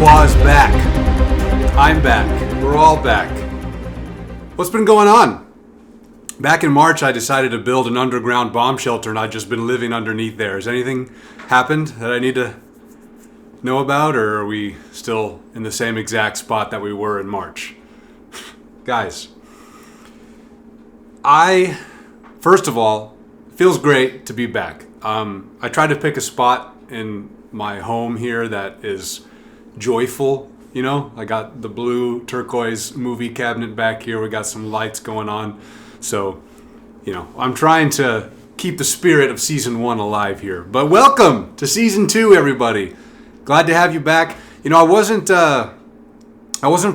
LaCroix's back. I'm back. We're all back. What's been going on? Back in March, I decided to build an underground bomb shelter, and I've just been living underneath there. Has anything happened that I need to know about, or are we still in the same exact spot that we were in March? Guys, first of all, it feels great to be back. I tried to pick a spot in my home here that is joyful. You know, I got the blue turquoise movie cabinet back here. We got some lights going on. So, you know, I'm trying to keep the spirit of season 1 alive here. But welcome to season 2, everybody. Glad to have you back. You know, I wasn't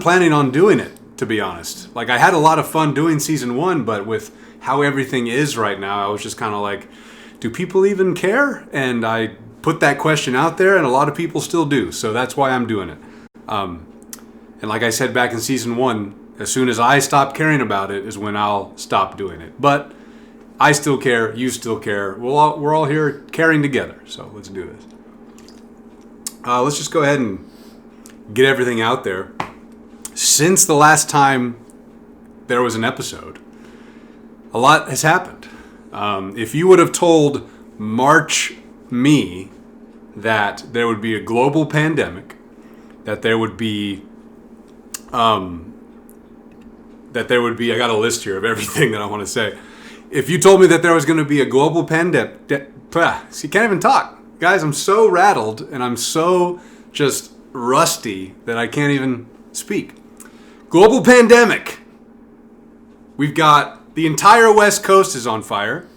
planning on doing it, to be honest. Like, I had a lot of fun doing season 1, but with how everything is right now, I was just kind of like, do people even care? And I put that question out there, and a lot of people still do. So that's why I'm doing it. And like I said back in season 1, as soon as I stop caring about it is when I'll stop doing it. But I still care. You still care. We're all here caring together. So let's do this. Let's just go ahead and get everything out there. Since the last time there was an episode, a lot has happened. If you would have told March me that there would be a global pandemic, that there would be, I got a list here of everything that I want to say. If you told me that there was going to be a global pandemic, you can't even talk. Guys, I'm so rattled and I'm so just rusty that I can't even speak. Global pandemic. We've got the entire West Coast is on fire.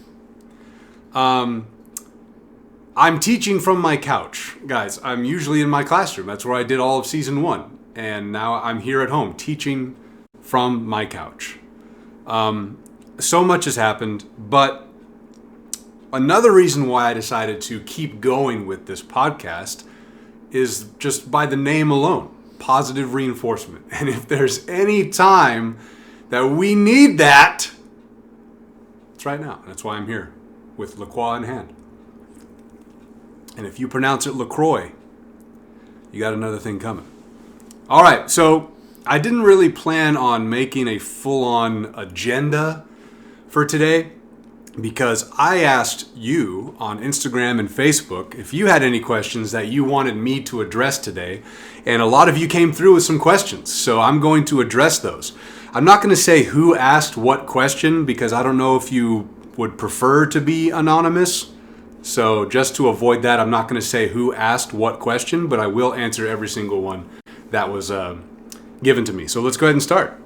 I'm teaching from my couch. Guys, I'm usually in my classroom. That's where I did all of season 1. And now I'm here at home teaching from my couch. So much has happened, but another reason why I decided to keep going with this podcast is just by the name alone, positive reinforcement. And if there's any time that we need that, it's right now. That's why I'm here with LaCroix in hand. And if you pronounce it LaCroix, you got another thing coming. All right, so I didn't really plan on making a full-on agenda for today because I asked you on Instagram and Facebook if you had any questions that you wanted me to address today, and a lot of you came through with some questions, so I'm going to address those. I'm not going to say who asked what question because I don't know if you would prefer to be anonymous. So just to avoid that, I'm not going to say who asked what question, but I will answer every single one that was given to me. So let's go ahead and start.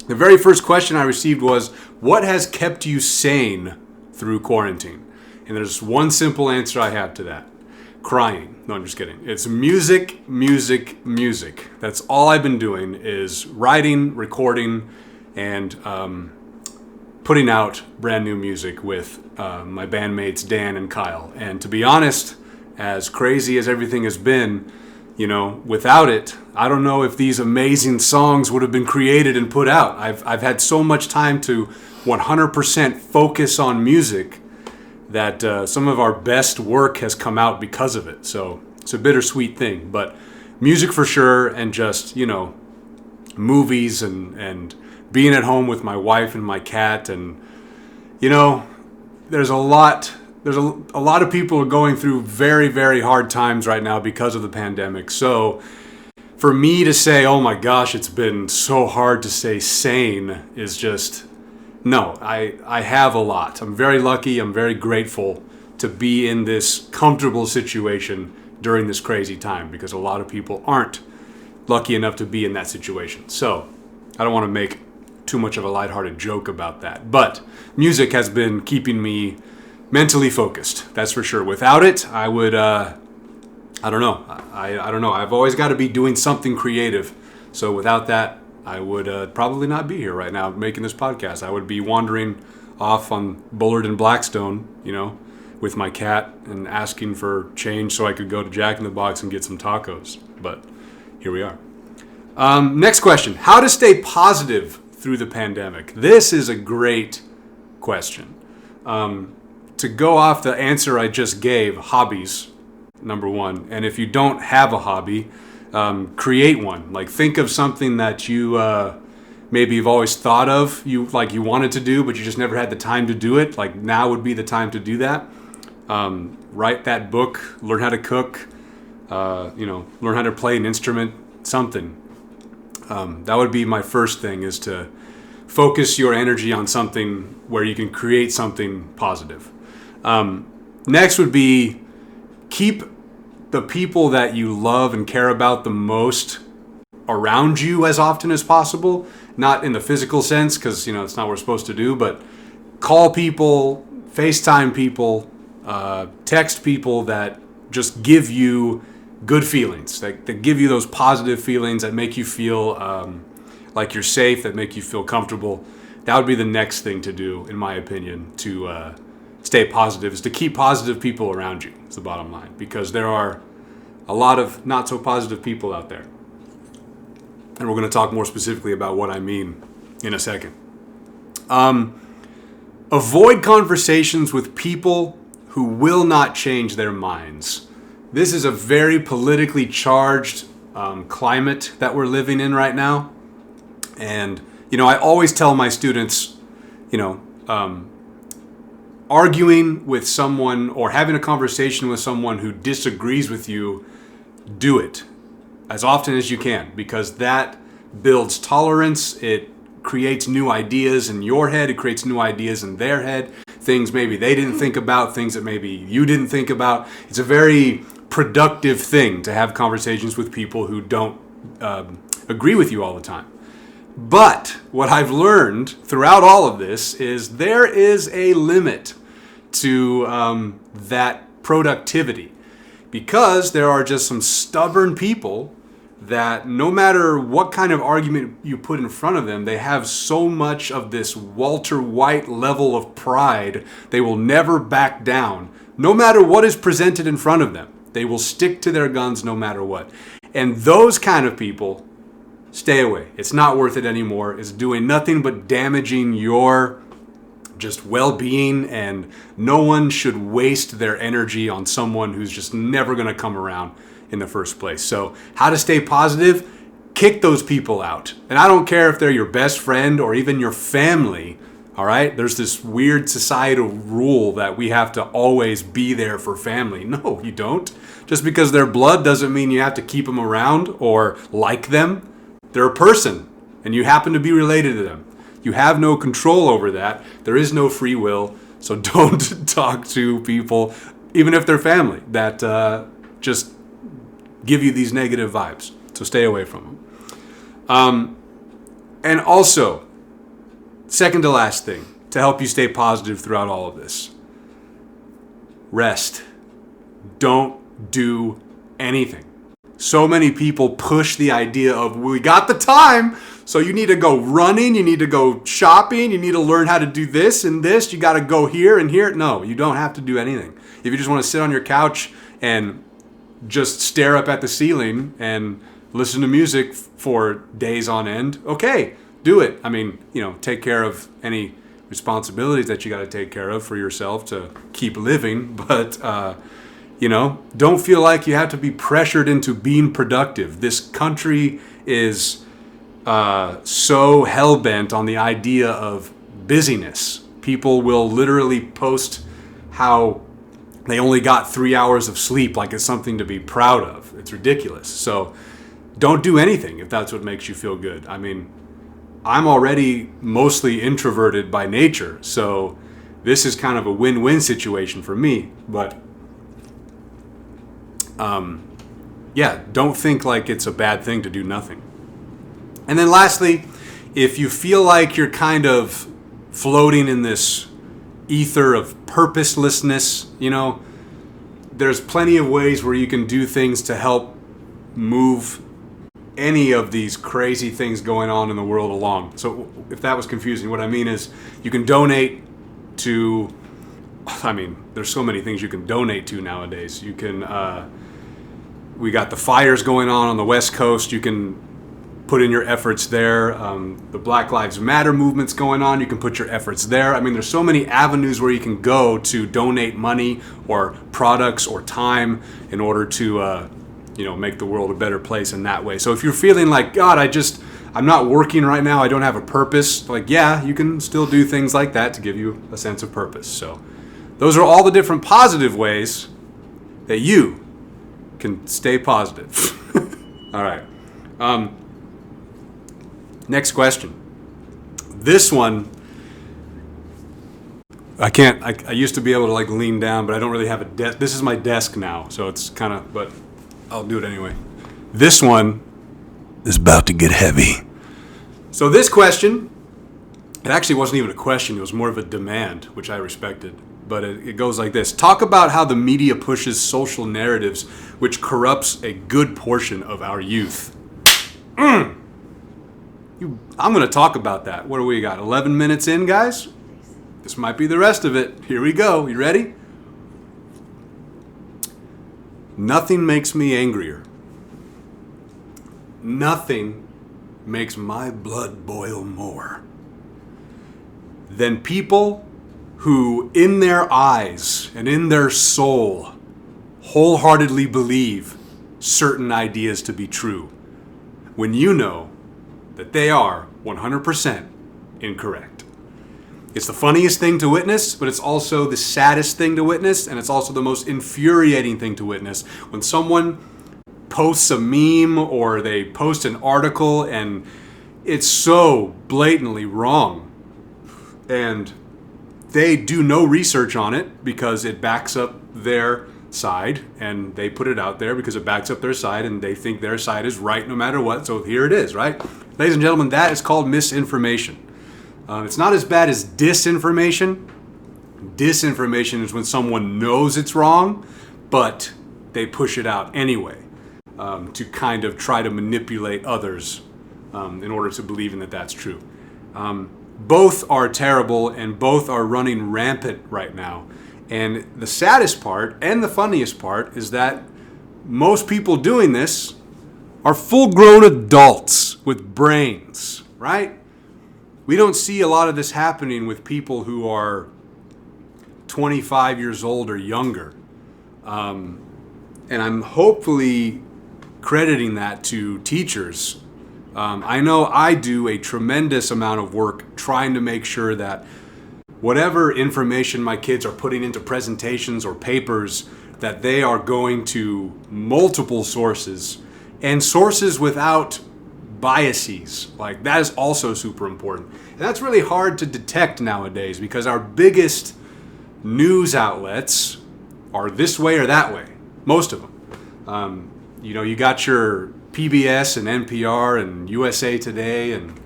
The very first question I received was, what has kept you sane through quarantine? And there's one simple answer I have to that. Crying. No, I'm just kidding. It's music, music, music. That's all I've been doing is writing, recording, and putting out brand new music with my bandmates Dan and Kyle. And to be honest, as crazy as everything has been, you know, without it, I don't know if these amazing songs would have been created and put out. I've had so much time to 100% focus on music that some of our best work has come out because of it. So it's a bittersweet thing, but music for sure, and just, you know, movies and being at home with my wife and my cat. And, you know, there's a lot of people are going through very, very hard times right now because of the pandemic. So for me to say, oh my gosh, it's been so hard to stay sane is just, no, I have a lot. I'm very lucky. I'm very grateful to be in this comfortable situation during this crazy time because a lot of people aren't lucky enough to be in that situation. So I don't want to make too much of a lighthearted joke about that. But music has been keeping me mentally focused. That's for sure. Without it, I would, I don't know. I don't know. I've always got to be doing something creative. So without that, I would probably not be here right now making this podcast. I would be wandering off on Bullard and Blackstone, you know, with my cat and asking for change so I could go to Jack in the Box and get some tacos. But here we are. Next question. How to stay positive through the pandemic? This is a great question. To go off the answer I just gave, hobbies, number one. And if you don't have a hobby, create one. Like, think of something that you maybe you've always thought of, you wanted to do, but you just never had the time to do it. Like, now would be the time to do that. Write that book, learn how to cook, learn how to play an instrument, something. That would be my first thing, is to focus your energy on something where you can create something positive. Next would be, keep the people that you love and care about the most around you as often as possible. Not in the physical sense, because it's not what we're supposed to do, but call people, FaceTime people, text people that just give you good feelings, that give you those positive feelings that make you feel like you're safe, that make you feel comfortable. That would be the next thing to do, in my opinion, to stay positive, is to keep positive people around you. It's the bottom line, because there are a lot of not so positive people out there. And we're going to talk more specifically about what I mean in a second. Avoid conversations with people who will not change their minds. This is a very politically charged climate that we're living in right now. And, I always tell my students, arguing with someone or having a conversation with someone who disagrees with you, do it as often as you can, because that builds tolerance. It creates new ideas in your head. It creates new ideas in their head. Things maybe they didn't think about, things that maybe you didn't think about. It's a very productive thing to have conversations with people who don't agree with you all the time. But what I've learned throughout all of this is there is a limit to that productivity, because there are just some stubborn people that no matter what kind of argument you put in front of them, they have so much of this Walter White level of pride, they will never back down. No matter what is presented in front of them, they will stick to their guns no matter what. And those kind of people, stay away. It's not worth it anymore. It's doing nothing but damaging your just well-being, and no one should waste their energy on someone who's just never going to come around in the first place. So how to stay positive? Kick those people out. And I don't care if they're your best friend or even your family, all right? There's this weird societal rule that we have to always be there for family. No, you don't. Just because they're blood doesn't mean you have to keep them around or like them. They're a person, and you happen to be related to them. You have no control over that. There is no free will. So don't talk to people, even if they're family, that just give you these negative vibes. So stay away from them. And also, second to last thing, to help you stay positive throughout all of this, rest. Don't do anything. So many people push the idea of, we got the time, so you need to go running, you need to go shopping, you need to learn how to do this and this, you got to go here and here. No, you don't have to do anything. If you just want to sit on your couch and just stare up at the ceiling and listen to music for days on end, okay, do it. I mean, take care of any responsibilities that you got to take care of for yourself to keep living, but don't feel like you have to be pressured into being productive. This country is so hell-bent on the idea of busyness. People will literally post how they only got 3 hours of sleep like it's something to be proud of. It's ridiculous. So don't do anything if that's what makes you feel good. I mean, I'm already mostly introverted by nature, so this is kind of a win-win situation for me. But don't think like it's a bad thing to do nothing. And then lastly, if you feel like you're kind of floating in this ether of purposelessness, there's plenty of ways where you can do things to help move any of these crazy things going on in the world along. So if that was confusing, what I mean is you can donate to, there's so many things you can donate to nowadays. You can, we got the fires going on the West Coast. You can put in your efforts there. The Black Lives Matter movement's going on. You can put your efforts there. There's so many avenues where you can go to donate money or products or time in order to make the world a better place in that way. So if you're feeling like, God, I'm not working right now, I don't have a purpose, like, yeah, you can still do things like that to give you a sense of purpose. So those are all the different positive ways that you can stay positive. All right. Next question. This one, I used to be able to lean down, but I don't really have a desk. This is my desk now, so it's kind of, but I'll do it anyway. This one is about to get heavy. So this question, it actually wasn't even a question, it was more of a demand, which I respected. But it goes like this. Talk about how the media pushes social narratives which corrupts a good portion of our youth. I'm going to talk about that. What do we got? 11 minutes in, guys? This might be the rest of it. Here we go. You ready? Nothing makes me angrier. Nothing makes my blood boil more than people who in their eyes and in their soul wholeheartedly believe certain ideas to be true when you know that they are 100% incorrect. It's the funniest thing to witness, but it's also the saddest thing to witness, and it's also the most infuriating thing to witness when someone posts a meme or they post an article and it's so blatantly wrong and they do no research on it because it backs up their side, and they put it out there because it backs up their side, and they think their side is right no matter what. So here it is, right? Ladies and gentlemen, that is called misinformation. It's not as bad as disinformation. Disinformation is when someone knows it's wrong, but they push it out anyway to kind of try to manipulate others in order to believe in that that's true. Both are terrible and both are running rampant right now. And the saddest part and the funniest part is that most people doing this are full-grown adults with brains, right? We don't see a lot of this happening with people who are 25 years old or younger. And I'm hopefully crediting that to teachers. I know I do a tremendous amount of work trying to make sure that whatever information my kids are putting into presentations or papers, that they are going to multiple sources and sources without biases. Like, that is also super important. And that's really hard to detect nowadays because our biggest news outlets are this way or that way. Most of them. You got your PBS and NPR and USA Today and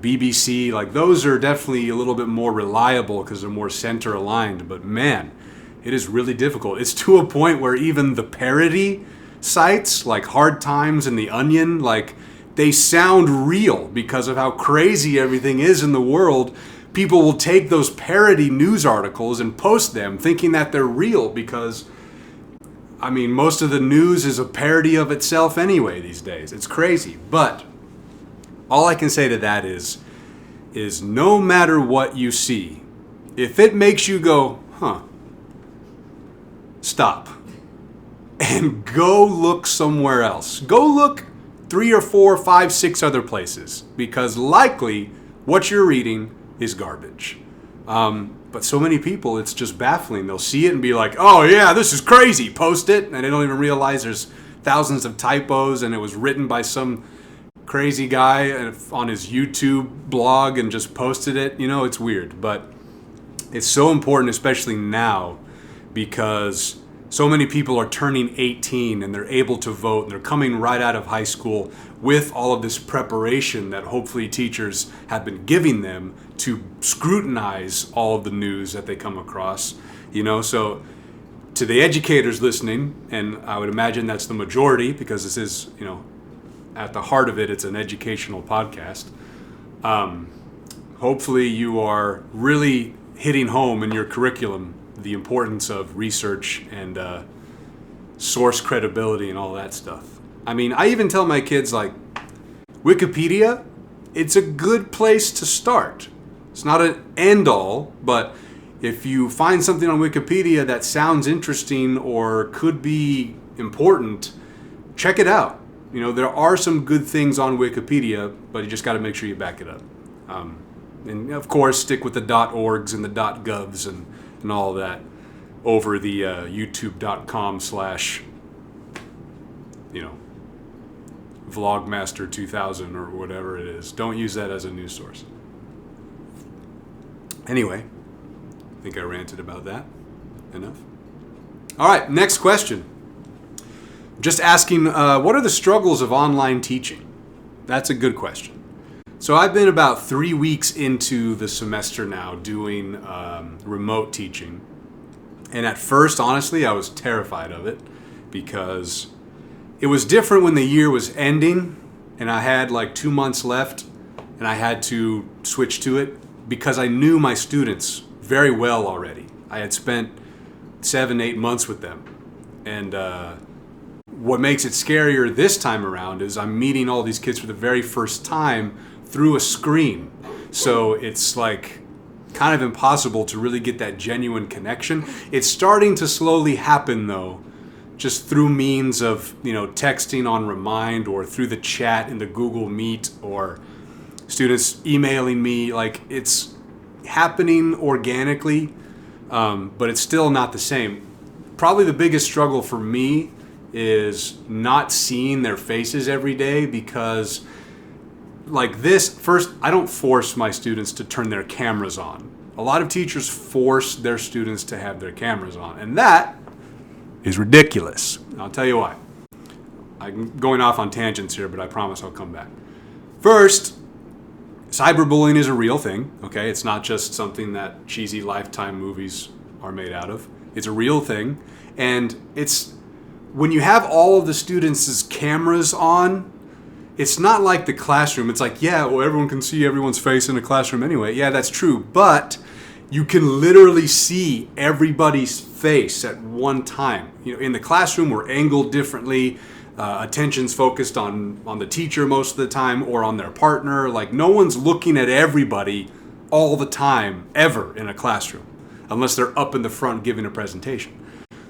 BBC. Like, those are definitely a little bit more reliable because they're more center aligned. But man, it is really difficult. It's to a point where even the parody sites like Hard Times and The Onion, like, they sound real because of how crazy everything is in the world. People will take those parody news articles and post them thinking that they're real because, I mean, most of the news is a parody of itself anyway these days. It's crazy. But all I can say to that is no matter what you see, if it makes you go, stop and go look somewhere else. Go look 3 or 4, 5, 6 other places because likely what you're reading is garbage. But so many people, it's just baffling. They'll see it and be like, oh yeah, this is crazy, post it, and they don't even realize there's thousands of typos and it was written by some crazy guy on his YouTube blog and just posted it. It's weird, but it's so important, especially now, because so many people are turning 18 and they're able to vote and they're coming right out of high school with all of this preparation that hopefully teachers have been giving them to scrutinize all of the news that they come across. So to the educators listening, and I would imagine that's the majority because this is, at the heart of it, it's an educational podcast. Hopefully you are really hitting home in your curriculum the importance of research and source credibility and all that stuff. I mean, I even tell my kids, like, Wikipedia, it's a good place to start. It's not an end-all, but if you find something on Wikipedia that sounds interesting or could be important, check it out. There are some good things on Wikipedia, but you just got to make sure you back it up. And of course, stick with the .orgs and the .govs and all of that over the youtube.com/ Vlogmaster 2000 or whatever it is. Don't use that as a news source. Anyway, I think I ranted about that enough. All right, next question. Just asking, what are the struggles of online teaching? That's a good question. So I've been about 3 weeks into the semester now doing remote teaching. And at first, honestly, I was terrified of it because it was different when the year was ending and I had like 2 months left and I had to switch to it because I knew my students very well already. I had spent 7-8 months with them. And what makes it scarier this time around is I'm meeting all these kids for the very first time through a screen. So it's like kind of impossible to really get that genuine connection. It's starting to slowly happen though, just through means of, texting on Remind or through the chat in the Google Meet or students emailing me. Like, it's happening organically, but it's still not the same. Probably the biggest struggle for me is not seeing their faces every day because like this, first, I don't force my students to turn their cameras on. A lot of teachers force their students to have their cameras on, and that is ridiculous. I'll tell you why. I'm going off on tangents here, but I promise I'll come back. First, cyberbullying is a real thing, okay? It's not just something that cheesy Lifetime movies are made out of. It's a real thing, and it's when you have all of the students' cameras on, it's not like the classroom. It's like, yeah, well, everyone can see everyone's face in a classroom anyway. Yeah, that's true, but you can literally see everybody's face at one time. In the classroom, we're angled differently. Attention's focused on the teacher most of the time or on their partner. Like, no one's looking at everybody all the time, ever, in a classroom, unless they're up in the front giving a presentation.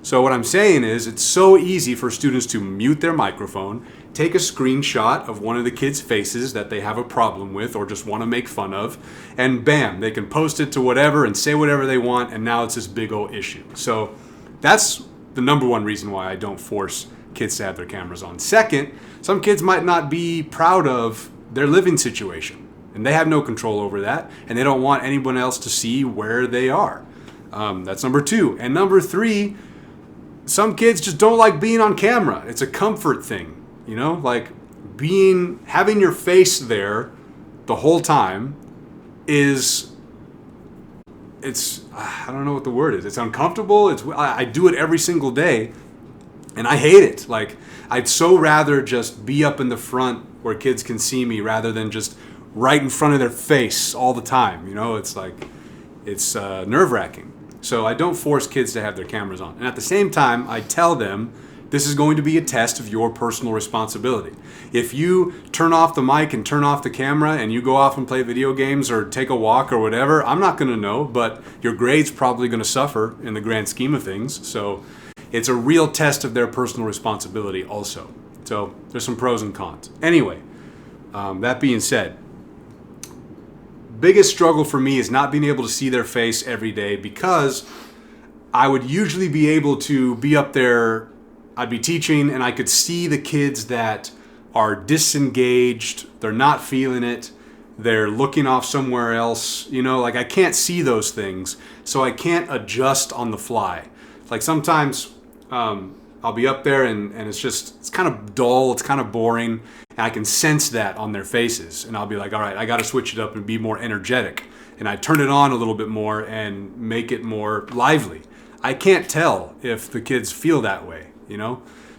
So what I'm saying is it's so easy for students to mute their microphone, take a screenshot of one of the kids' faces that they have a problem with or just want to make fun of, and bam, they can post it to whatever and say whatever they want, and now it's this big old issue. So that's the number one reason why I don't force kids to have their cameras on. Second, some kids might not be proud of their living situation, and they have no control over that, and they don't want anyone else to see where they are. That's number two. And number three, some kids just don't like being on camera. It's a comfort thing, like having your face there the whole time I don't know what the word is. It's uncomfortable. I do it every single day and I hate it. Like, I'd so rather just be up in the front where kids can see me rather than just right in front of their face all the time. It's nerve-wracking. So I don't force kids to have their cameras on. And at the same time, I tell them this is going to be a test of your personal responsibility. If you turn off the mic and turn off the camera and you go off and play video games or take a walk or whatever, I'm not going to know, but your grade's probably going to suffer in the grand scheme of things. So it's a real test of their personal responsibility also. So there's some pros and cons. Anyway, that being said, biggest struggle for me is not being able to see their face every day because I would usually be able to be up there, I'd be teaching and I could see the kids that are disengaged, they're not feeling it, they're looking off somewhere else, I can't see those things, so I can't adjust on the fly. Like sometimes I'll be up there and it's kind of dull, it's kind of boring, and I can sense that on their faces. And I'll be like, all right, I got to switch it up and be more energetic. And I turn it on a little bit more and make it more lively. I can't tell if the kids feel that way,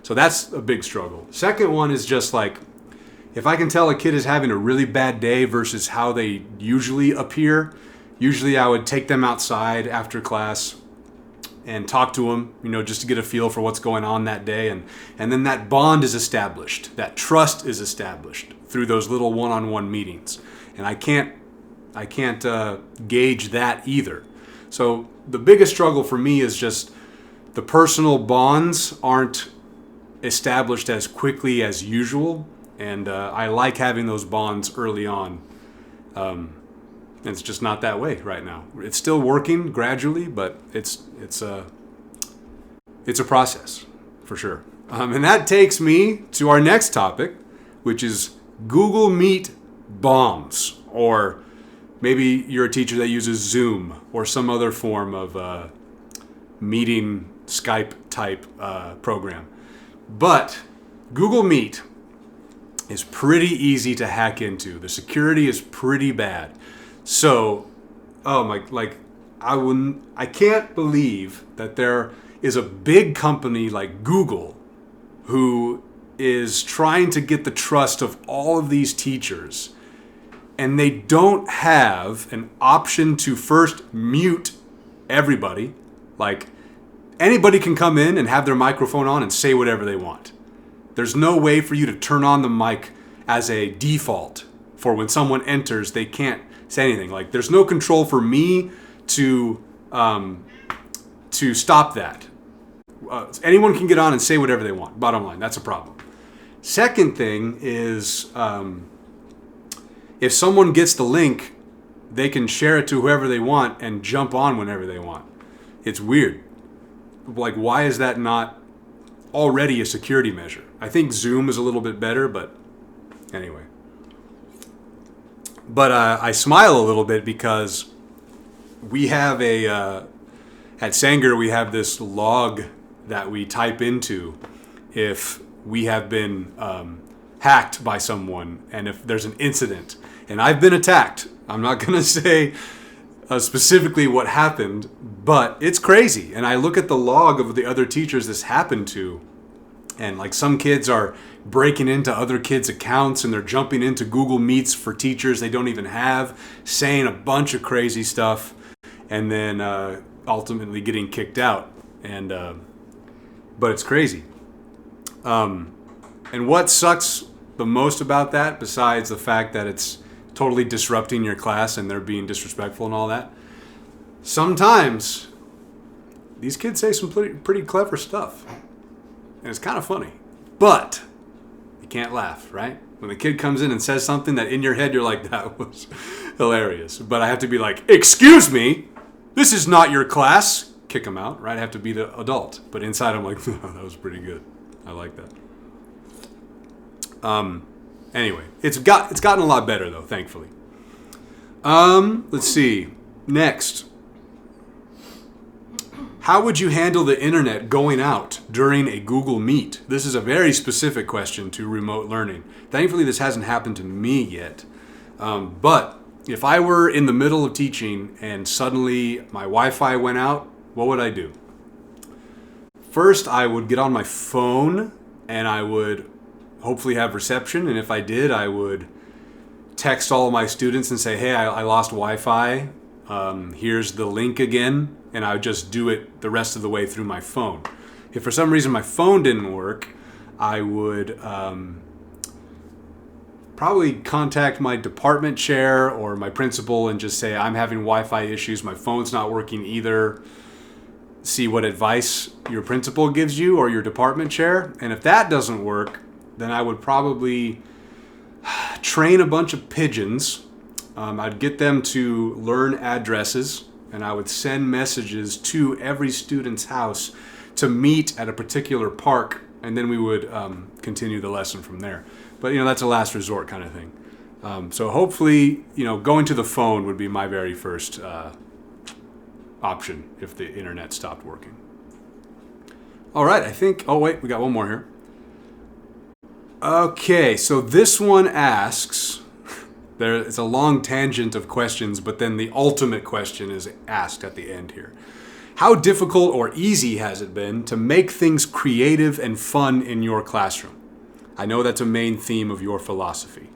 So that's a big struggle. Second one is just like, if I can tell a kid is having a really bad day versus how they usually appear, usually I would take them outside after class and talk to them, just to get a feel for what's going on that day. And then that bond is established. That trust is established through those little one-on-one meetings. And I can't gauge that either. So the biggest struggle for me is just the personal bonds aren't established as quickly as usual, and I like having those bonds early on. And it's just not that way right now. It's still working gradually, but it's a process for sure. And that takes me to our next topic, which is Google Meet bombs, or maybe you're a teacher that uses Zoom or some other form of meeting Skype type program. But Google Meet is pretty easy to hack into. The security is pretty bad. So, I can't believe that there is a big company like Google who is trying to get the trust of all of these teachers, and they don't have an option to first mute everybody. Like, anybody can come in and have their microphone on and say whatever they want. There's no way for you to turn on the mic as a default for when someone enters, they can't say anything. Like, there's no control for me to stop that. Anyone can get on and say whatever they want. Bottom line, that's a problem. Second thing is, if someone gets the link, they can share it to whoever they want and jump on whenever they want. It's weird. Like, why is that not already a security measure? I think Zoom is a little bit better, but anyway. But I smile a little bit because we have at Sanger, we have this log that we type into if we have been hacked by someone and if there's an incident. And I've been attacked. I'm not going to say specifically what happened, but it's crazy. And I look at the log of the other teachers this happened to, and like some kids are breaking into other kids' accounts and they're jumping into Google Meets for teachers they don't even have, saying a bunch of crazy stuff, and then ultimately getting kicked out. And but it's crazy. And what sucks the most about that, besides the fact that it's totally disrupting your class and they're being disrespectful and all that, sometimes these kids say some pretty clever stuff. And it's kind of funny. But you can't laugh, right? When the kid comes in and says something that in your head you're like, that was hilarious. But I have to be like, excuse me, this is not your class. Kick them out, right? I have to be the adult. But inside I'm like, oh, that was pretty good. I like that. Anyway, it's gotten a lot better though, thankfully. Let's see. Next. How would you handle the internet going out during a Google Meet? This is a very specific question to remote learning. Thankfully, this hasn't happened to me yet. But if I were in the middle of teaching and suddenly my Wi-Fi went out, what would I do? First, I would get on my phone and I would hopefully have reception. And if I did, I would text all of my students and say, hey, I lost Wi-Fi. Here's the link again. And I would just do it the rest of the way through my phone. If for some reason my phone didn't work, I would probably contact my department chair or my principal and just say, I'm having Wi-Fi issues. My phone's not working either. See what advice your principal gives you or your department chair. And if that doesn't work, then I would probably train a bunch of pigeons. I'd get them to learn addresses, and I would send messages to every student's house to meet at a particular park, and then we would continue the lesson from there. But, that's a last resort kind of thing. So hopefully, going to the phone would be my very first option if the internet stopped working. All right, we got one more here. Okay, so this one asks, it's a long tangent of questions, but then the ultimate question is asked at the end here. How difficult or easy has it been to make things creative and fun in your classroom? I know that's a main theme of your philosophy.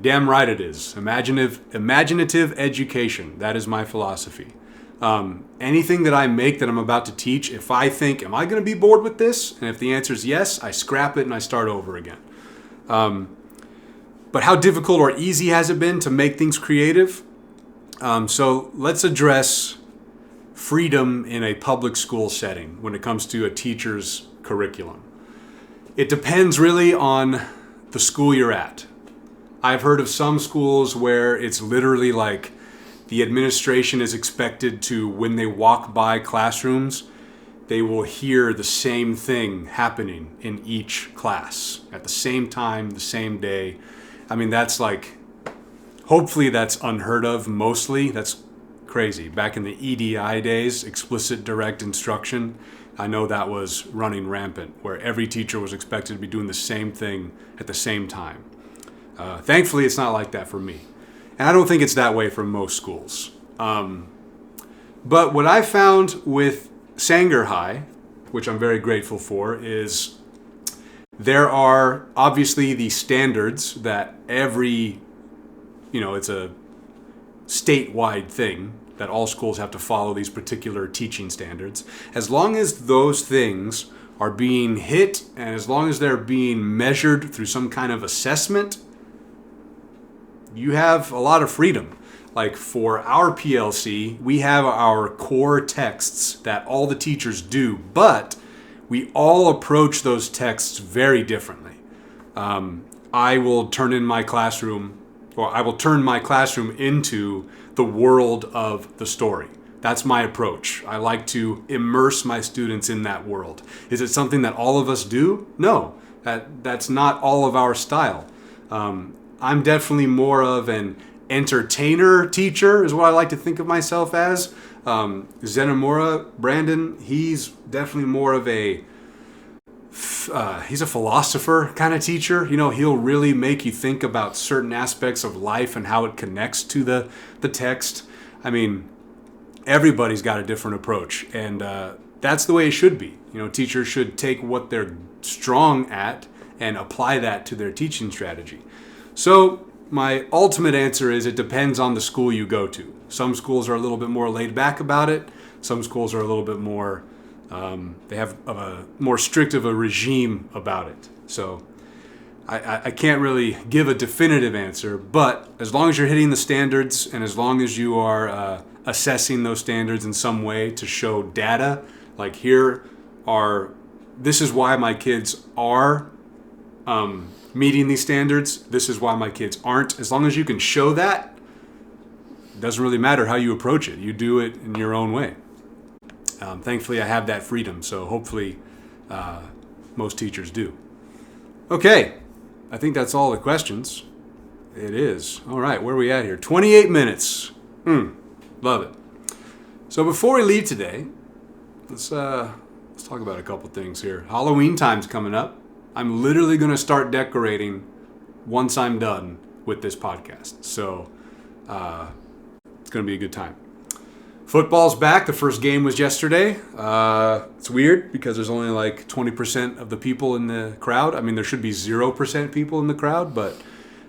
Damn right it is. Imaginative education. That is my philosophy. Anything that I make that I'm about to teach, if I think, am I going to be bored with this? And if the answer is yes, I scrap it and I start over again. But how difficult or easy has it been to make things creative? So let's address freedom in a public school setting when it comes to a teacher's curriculum. It depends really on the school you're at. I've heard of some schools where it's literally like the administration is expected to, when they walk by classrooms, they will hear the same thing happening in each class at the same time, the same day. I mean, that's like, hopefully that's unheard of mostly. That's crazy. Back in the EDI days, explicit direct instruction, I know that was running rampant, where every teacher was expected to be doing the same thing at the same time. Thankfully, it's not like that for me. And I don't think it's that way for most schools. But what I found with Sanger High, which I'm very grateful for, is there are obviously the standards that every, it's a statewide thing that all schools have to follow these particular teaching standards. As long as those things are being hit and as long as they're being measured through some kind of assessment, you have a lot of freedom. Like for our PLC, we have our core texts that all the teachers do, but we all approach those texts very differently. I will turn my classroom into the world of the story. That's my approach. I like to immerse my students in that world. Is it something that all of us do? No, that's not all of our style. I'm definitely more of an entertainer teacher is what I like to think of myself as. Zenemura, Brandon, he's definitely more of he's a philosopher kind of teacher. He'll really make you think about certain aspects of life and how it connects to the text. I mean, everybody's got a different approach, and that's the way it should be. Teachers should take what they're strong at and apply that to their teaching strategy. So my ultimate answer is it depends on the school you go to. Some schools are a little bit more laid back about it. Some schools are a little bit more, they have a more strict of a regime about it. So I can't really give a definitive answer, but as long as you're hitting the standards and as long as you are assessing those standards in some way to show data, like this is why my kids are meeting these standards, this is why my kids aren't. As long as you can show that, it doesn't really matter how you approach it. You do it in your own way. Thankfully, I have that freedom, so hopefully most teachers do. Okay, I think that's all the questions. It is. All right, where are we at here? 28 minutes. Love it. So before we leave today, let's talk about a couple things here. Halloween time's coming up. I'm literally going to start decorating once I'm done with this podcast. So it's going to be a good time. Football's back. The first game was yesterday. It's weird because there's only like 20% of the people in the crowd. I mean, there should be 0% people in the crowd, but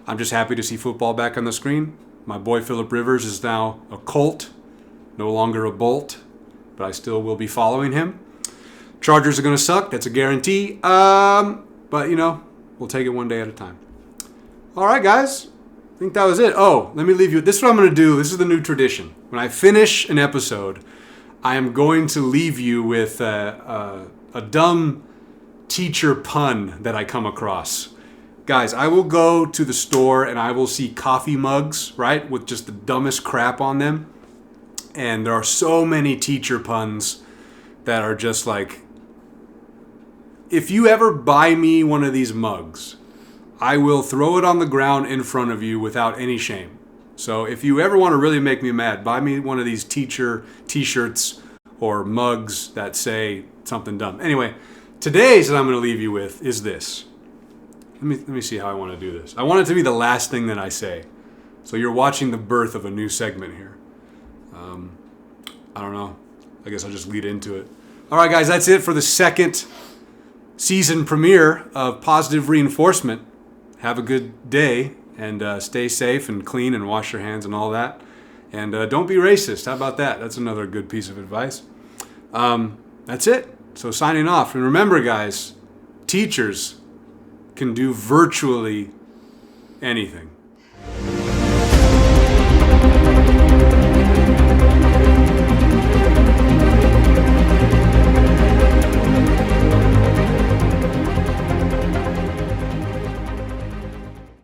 I'm just happy to see football back on the screen. My boy Phillip Rivers is now a Colt, no longer a Bolt, but I still will be following him. Chargers are going to suck. That's a guarantee. But, we'll take it one day at a time. All right, guys. I think that was it. Oh, let me leave you. This is what I'm going to do. This is the new tradition. When I finish an episode, I am going to leave you with a dumb teacher pun that I come across. Guys, I will go to the store and I will see coffee mugs, right, with just the dumbest crap on them. And there are so many teacher puns that are just like, if you ever buy me one of these mugs, I will throw it on the ground in front of you without any shame. So if you ever want to really make me mad, buy me one of these teacher t-shirts or mugs that say something dumb. Anyway, today's that I'm going to leave you with is this. Let me see how I want to do this. I want it to be the last thing that I say. So you're watching the birth of a new segment here. I don't know. I guess I'll just lead into it. All right, guys, that's it for the second season premiere of Positive Reinforcement. Have a good day and stay safe and clean and wash your hands and all that. And don't be racist. How about that? That's another good piece of advice. That's it. So signing off. And remember, guys, teachers can do virtually anything.